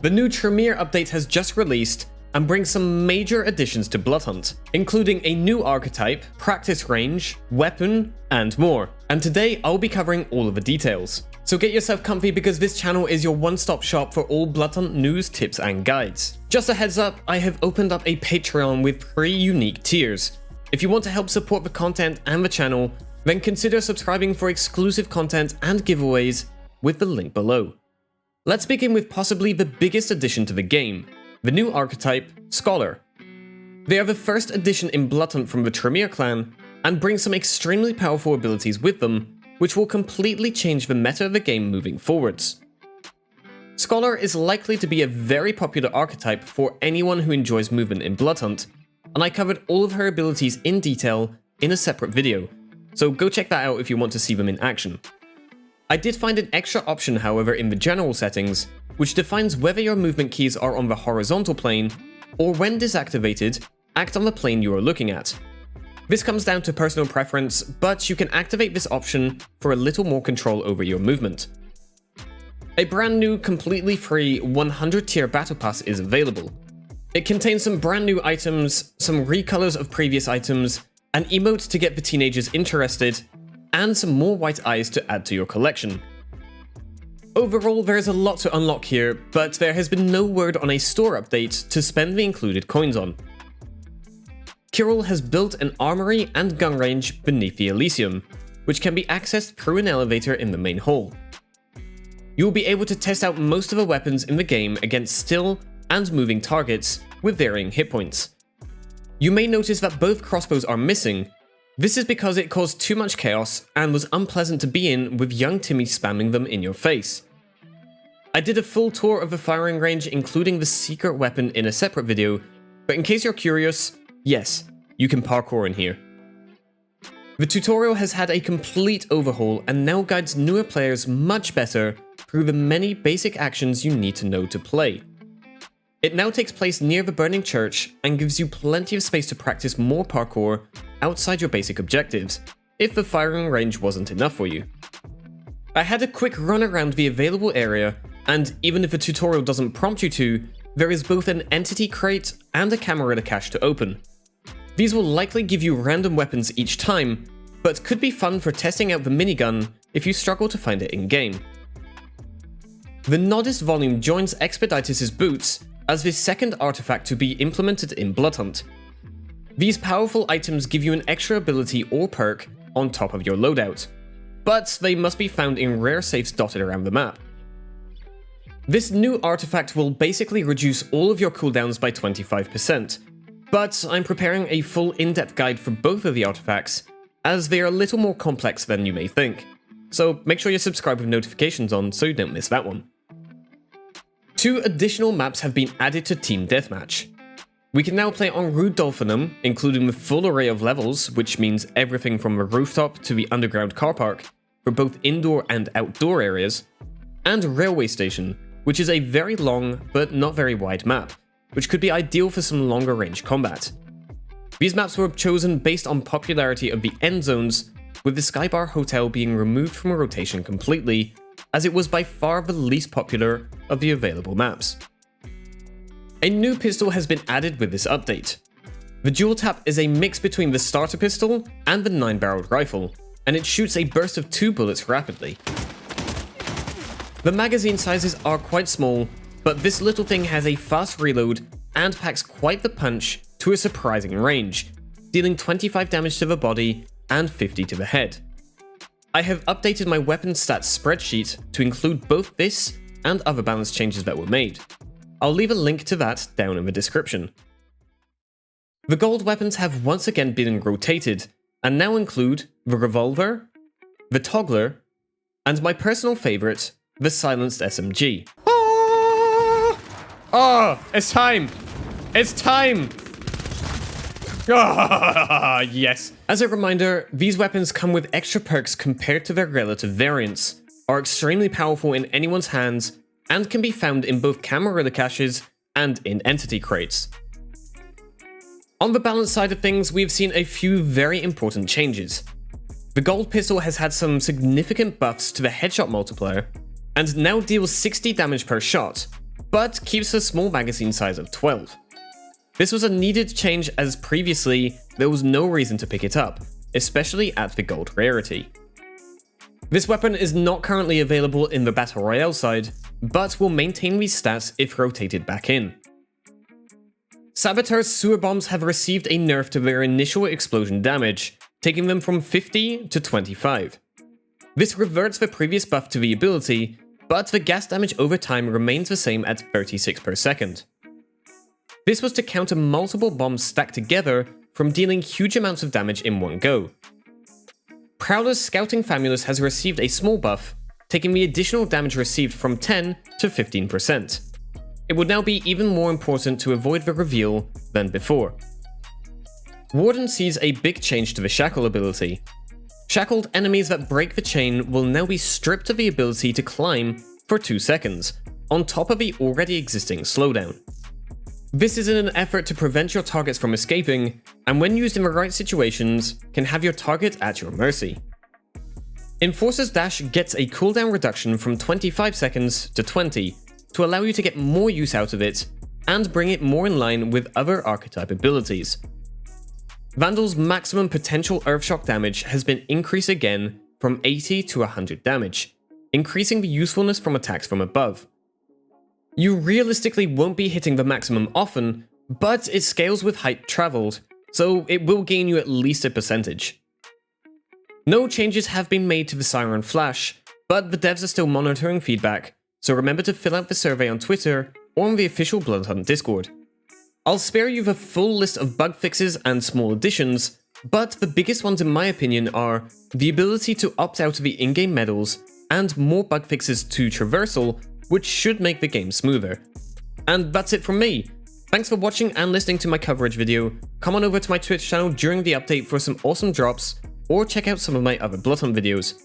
The new Tremere update has just released and brings some major additions to Bloodhunt, including a new archetype, practice range, weapon, and more. And today I'll be covering all of the details. So get yourself comfy because this channel is your one-stop shop for all Bloodhunt news, tips, and guides. Just a heads up, I have opened up a Patreon with 3 unique tiers. If you want to help support the content and the channel, then consider subscribing for exclusive content and giveaways with the link below. Let's begin with possibly the biggest addition to the game, the new archetype, Scholar. They are the first addition in Bloodhunt from the Tremere clan, and bring some extremely powerful abilities with them, which will completely change the meta of the game moving forwards. Scholar is likely to be a very popular archetype for anyone who enjoys movement in Bloodhunt, and I covered all of her abilities in detail in a separate video, so go check that out if you want to see them in action. I did find an extra option, however, in the general settings, which defines whether your movement keys are on the horizontal plane, or when disactivated, act on the plane you are looking at. This comes down to personal preference, but you can activate this option for a little more control over your movement. A brand new, completely free 100 tier battle pass is available. It contains some brand new items, some recolors of previous items, an emote to get the teenagers interested, and some more white eyes to add to your collection. Overall, there is a lot to unlock here, but there has been no word on a store update to spend the included coins on. Kirill has built an armory and gun range beneath the Elysium, which can be accessed through an elevator in the main hall. You will be able to test out most of the weapons in the game against still and moving targets with varying hit points. You may notice that both crossbows are missing. This is because it caused too much chaos and was unpleasant to be in with young Timmy spamming them in your face. I did a full tour of the firing range including the secret weapon in a separate video, but in case you're curious, yes, you can parkour in here. The tutorial has had a complete overhaul and now guides newer players much better through the many basic actions you need to know to play. It now takes place near the burning church and gives you plenty of space to practice more parkour outside your basic objectives, if the firing range wasn't enough for you. I had a quick run around the available area, and even if the tutorial doesn't prompt you to, there is both an entity crate and a camera cache to open. These will likely give you random weapons each time, but could be fun for testing out the minigun if you struggle to find it in-game. The Nodis volume joins Expeditus' boots as the second artifact to be implemented in Bloodhunt. These powerful items give you an extra ability or perk on top of your loadout, but they must be found in rare safes dotted around the map. This new artifact will basically reduce all of your cooldowns by 25%, but I'm preparing a full in-depth guide for both of the artifacts, as they are a little more complex than you may think, so make sure you're subscribed with notifications on so you don't miss that one. 2 additional maps have been added to Team Deathmatch. We can now play on Rudolphinum, including the full array of levels, which means everything from the rooftop to the underground car park, for both indoor and outdoor areas, and Railway Station, which is a very long but not very wide map, which could be ideal for some longer range combat. These maps were chosen based on popularity of the end zones, with the Skybar Hotel being removed from rotation completely, as it was by far the least popular of the available maps. A new pistol has been added with this update. The Dual Tap is a mix between the starter pistol and the 9-barreled rifle, and it shoots a burst of 2 bullets rapidly. The magazine sizes are quite small, but this little thing has a fast reload and packs quite the punch to a surprising range, dealing 25 damage to the body and 50 to the head. I have updated my weapon stats spreadsheet to include both this and other balance changes that were made. I'll leave a link to that down in the description. The gold weapons have once again been rotated, and now include the revolver, the toggler, and my personal favourite, the silenced SMG. Oh, it's time! It's time! Ah, yes. As a reminder, these weapons come with extra perks compared to their relative variants, are extremely powerful in anyone's hands, and can be found in both Camarilla caches and in entity crates. On the balance side of things, we've seen a few very important changes. The gold pistol has had some significant buffs to the headshot multiplier, and now deals 60 damage per shot, but keeps a small magazine size of 12. This was a needed change as previously there was no reason to pick it up, especially at the gold rarity. This weapon is not currently available in the Battle Royale side, but will maintain these stats if rotated back in. Saboteur's sewer bombs have received a nerf to their initial explosion damage, taking them from 50 to 25. This reverts the previous buff to the ability, but the gas damage over time remains the same at 36 per second. This was to counter multiple bombs stacked together from dealing huge amounts of damage in one go. Prowler's Scouting Famulus has received a small buff, taking the additional damage received from 10 to 15%. It would now be even more important to avoid the reveal than before. Warden sees a big change to the Shackle ability. Shackled enemies that break the chain will now be stripped of the ability to climb for 2 seconds, on top of the already existing slowdown. This is in an effort to prevent your targets from escaping, and when used in the right situations, can have your target at your mercy. Enforcer's Dash gets a cooldown reduction from 25 seconds to 20, to allow you to get more use out of it, and bring it more in line with other archetype abilities. Vandal's maximum potential Earthshock damage has been increased again from 80 to 100 damage, increasing the usefulness from attacks from above. You realistically won't be hitting the maximum often, but it scales with height traveled, so it will gain you at least a percentage. No changes have been made to the Siren Flash, but the devs are still monitoring feedback, so remember to fill out the survey on Twitter or on the official Bloodhunt Discord. I'll spare you the full list of bug fixes and small additions, but the biggest ones in my opinion are the ability to opt out of the in-game medals and more bug fixes to traversal, which should make the game smoother. And that's it from me. Thanks for watching and listening to my coverage video. Come on over to my Twitch channel during the update for some awesome drops, or check out some of my other Bloodhunt videos.